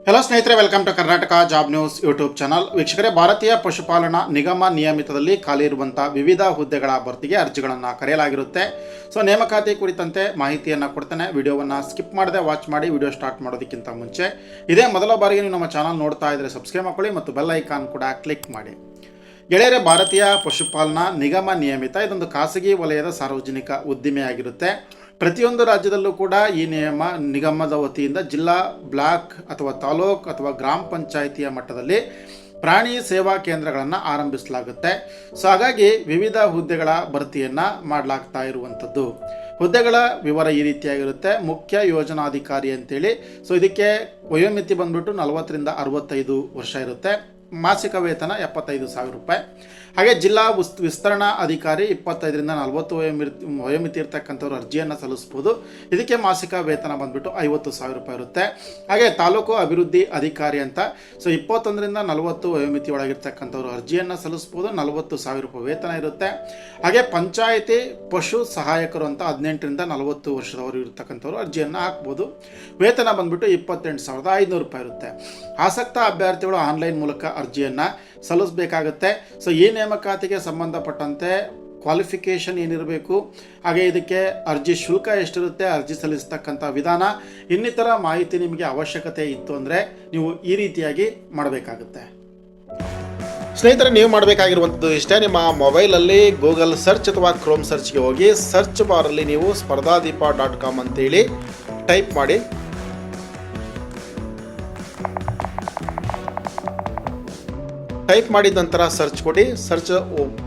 Hello ಸ್ನೇಹಿತರೆ, welcome to Karnataka job news YouTube channel. ವೀಕ್ಷಕರೇ, ಭಾರತೀಯ ಪಶುಪಾಲನಾ ನಿಗಮ ನಿಯಮಿತದಲ್ಲಿ ಖಾಲಿ ಇರುವಂಥ ವಿವಿಧ ಹುದ್ದೆಗಳ ಭರ್ತಿಗೆ ಅರ್ಜಿಗಳನ್ನು ಕರೆಯಲಾಗಿರುತ್ತೆ. ನೇಮಕಾತಿ ಕುರಿತಂತೆ ಮಾಹಿತಿಯನ್ನು ಕೊಡ್ತೇನೆ. ವಿಡಿಯೋವನ್ನು ಸ್ಕಿಪ್ ಮಾಡದೆ ವಾಚ್ ಮಾಡಿ. ವಿಡಿಯೋ ಸ್ಟಾರ್ಟ್ ಮಾಡೋದಕ್ಕಿಂತ ಮುಂಚೆ ಇದೇ ಮೊದಲ ಬಾರಿಗೆ ನೀವು ನಮ್ಮ ಚಾನಲ್ ನೋಡ್ತಾ ಇದ್ದರೆ ಸಬ್ಸ್ಕ್ರೈಬ್ ಮಾಡ್ಕೊಳ್ಳಿ ಮತ್ತು ಬೆಲ್ ಐಕಾನ್ ಕೂಡ ಕ್ಲಿಕ್ ಮಾಡಿ. ಗೆಳೆಯರೇ, ಭಾರತೀಯ ಪಶುಪಾಲನಾ ನಿಗಮ ನಿಯಮಿತ ಇದೊಂದು ಖಾಸಗಿ ವಲಯದ ಸಾರ್ವಜನಿಕ ಉದ್ದಿಮೆಯಾಗಿರುತ್ತೆ. ಪ್ರತಿಯೊಂದು ರಾಜ್ಯದಲ್ಲೂ ಕೂಡ ಈ ನಿಗಮದ ವತಿಯಿಂದ ಜಿಲ್ಲಾ, ಬ್ಲಾಕ್ ಅಥವಾ ತಾಲೂಕ್ ಅಥವಾ ಗ್ರಾಮ ಪಂಚಾಯಿತಿಯ ಮಟ್ಟದಲ್ಲಿ ಪ್ರಾಣಿ ಸೇವಾ ಕೇಂದ್ರಗಳನ್ನು ಆರಂಭಿಸಲಾಗುತ್ತೆ. ಹಾಗಾಗಿ ವಿವಿಧ ಹುದ್ದೆಗಳ ಭರ್ತಿಯನ್ನು ಮಾಡಲಾಗ್ತಾ ಇರುವಂಥದ್ದು. ಹುದ್ದೆಗಳ ವಿವರ ಈ ರೀತಿಯಾಗಿರುತ್ತೆ. ಮುಖ್ಯ ಯೋಜನಾಧಿಕಾರಿ ಅಂತೇಳಿ. ಇದಕ್ಕೆ ವಯೋಮಿತಿ ಬಂದ್ಬಿಟ್ಟು 40ರಿಂದ 65 ವರ್ಷ ಇರುತ್ತೆ. ಮಾಸಿಕ ವೇತನ 75,000 ರೂಪಾಯಿ. ಹಾಗೆ ಜಿಲ್ಲಾ ವಿಸ್ತರಣಾ ಅಧಿಕಾರಿ 25ರಿಂದ 40 ವಯೋಮಿತಿ ಇರ್ತಕ್ಕಂಥವ್ರು ಅರ್ಜಿಯನ್ನು ಸಲ್ಲಿಸ್ಬೋದು. ಇದಕ್ಕೆ ಮಾಸಿಕ ವೇತನ ಬಂದ್ಬಿಟ್ಟು 50,000 ರೂಪಾಯಿ ಇರುತ್ತೆ. ಹಾಗೆ ತಾಲೂಕು ಅಭಿವೃದ್ಧಿ ಅಧಿಕಾರಿ ಅಂತ 21ರಿಂದ 40 ವಯೋಮಿತಿ ಒಳಗಿರ್ತಕ್ಕಂಥವ್ರು ಅರ್ಜಿಯನ್ನು ಸಲ್ಲಿಸ್ಬೋದು. 40,000 ರೂಪಾಯಿ ವೇತನ ಇರುತ್ತೆ. ಹಾಗೆ ಪಂಚಾಯಿತಿ ಪಶು ಸಹಾಯಕರು ಅಂತ 18ರಿಂದ 40 ವರ್ಷದವರು ಇರ್ತಕ್ಕಂಥವ್ರು ಅರ್ಜಿಯನ್ನು ಹಾಕ್ಬೋದು. ವೇತನ ಬಂದ್ಬಿಟ್ಟು 28,500 ರೂಪಾಯಿ ಇರುತ್ತೆ. ಆಸಕ್ತ ಅಭ್ಯರ್ಥಿಗಳು ಆನ್ಲೈನ್ ಮೂಲಕ ಅರ್ಜಿಯನ್ನು ಸಲ್ಲಿಸಬೇಕಾಗುತ್ತೆ. ಈ ನೇಮಕಾತಿಗೆ ಸಂಬಂಧಪಟ್ಟಂತೆ ಕ್ವಾಲಿಫಿಕೇಷನ್ ಏನಿರಬೇಕು, ಹಾಗೆ ಇದಕ್ಕೆ ಅರ್ಜಿ ಶುಲ್ಕ ಎಷ್ಟಿರುತ್ತೆ, ಅರ್ಜಿ ಸಲ್ಲಿಸ್ತಕ್ಕಂಥ ವಿಧಾನ, ಇನ್ನಿತರ ಮಾಹಿತಿ ನಿಮಗೆ ಅವಶ್ಯಕತೆ ಇತ್ತು ಅಂದರೆ ನೀವು ಈ ರೀತಿಯಾಗಿ ಮಾಡಬೇಕಾಗುತ್ತೆ. ಸ್ನೇಹಿತರೆ, ನೀವು ಮಾಡಬೇಕಾಗಿರುವಂಥದ್ದು ಇಷ್ಟೇ. ನಿಮ್ಮ ಮೊಬೈಲಲ್ಲಿ ಗೂಗಲ್ ಸರ್ಚ್ ಅಥವಾ ಕ್ರೋಮ್ ಸರ್ಚ್ಗೆ ಹೋಗಿ ಸರ್ಚ್ ಬಾರಲ್ಲಿ ನೀವು spardhadeepa.com ಅಂತೇಳಿ ಟೈಪ್ ಮಾಡಿ. ಟೈಪ್ ಮಾಡಿದ ನಂತರ ಸರ್ಚ್ ಕೊಡಿ. ಸರ್ಚ್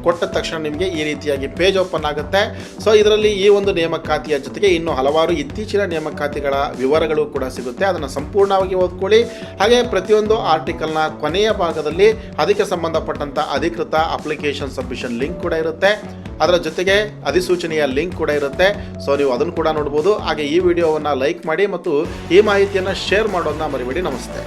ಕೊಟ್ಟ ತಕ್ಷಣ ನಿಮಗೆ ಈ ರೀತಿಯಾಗಿ ಪೇಜ್ ಓಪನ್ ಆಗುತ್ತೆ. ಇದರಲ್ಲಿ ಈ ಒಂದು ನೇಮಕಾತಿಯ ಜೊತೆಗೆ ಇನ್ನೂ ಹಲವಾರು ಇತ್ತೀಚಿನ ನೇಮಕಾತಿಗಳ ವಿವರಗಳು ಕೂಡ ಸಿಗುತ್ತೆ. ಅದನ್ನು ಸಂಪೂರ್ಣವಾಗಿ ಓದ್ಕೊಳ್ಳಿ. ಹಾಗೆ ಪ್ರತಿಯೊಂದು ಆರ್ಟಿಕಲ್ನ ಕೊನೆಯ ಭಾಗದಲ್ಲಿ ಅದಕ್ಕೆ ಸಂಬಂಧಪಟ್ಟಂಥ ಅಧಿಕೃತ ಅಪ್ಲಿಕೇಶನ್ ಸಬ್ಮಿಷನ್ ಲಿಂಕ್ ಕೂಡ ಇರುತ್ತೆ. ಅದರ ಜೊತೆಗೆ ಅಧಿಸೂಚನೆಯ ಲಿಂಕ್ ಕೂಡ ಇರುತ್ತೆ. ನೀವು ಅದನ್ನು ಕೂಡ ನೋಡ್ಬೋದು. ಹಾಗೆ ಈ ವಿಡಿಯೋವನ್ನು ಲೈಕ್ ಮಾಡಿ ಮತ್ತು ಈ ಮಾಹಿತಿಯನ್ನು ಶೇರ್ ಮಾಡೋದನ್ನ ಮರಿಬೇಡಿ. ನಮಸ್ತೆ.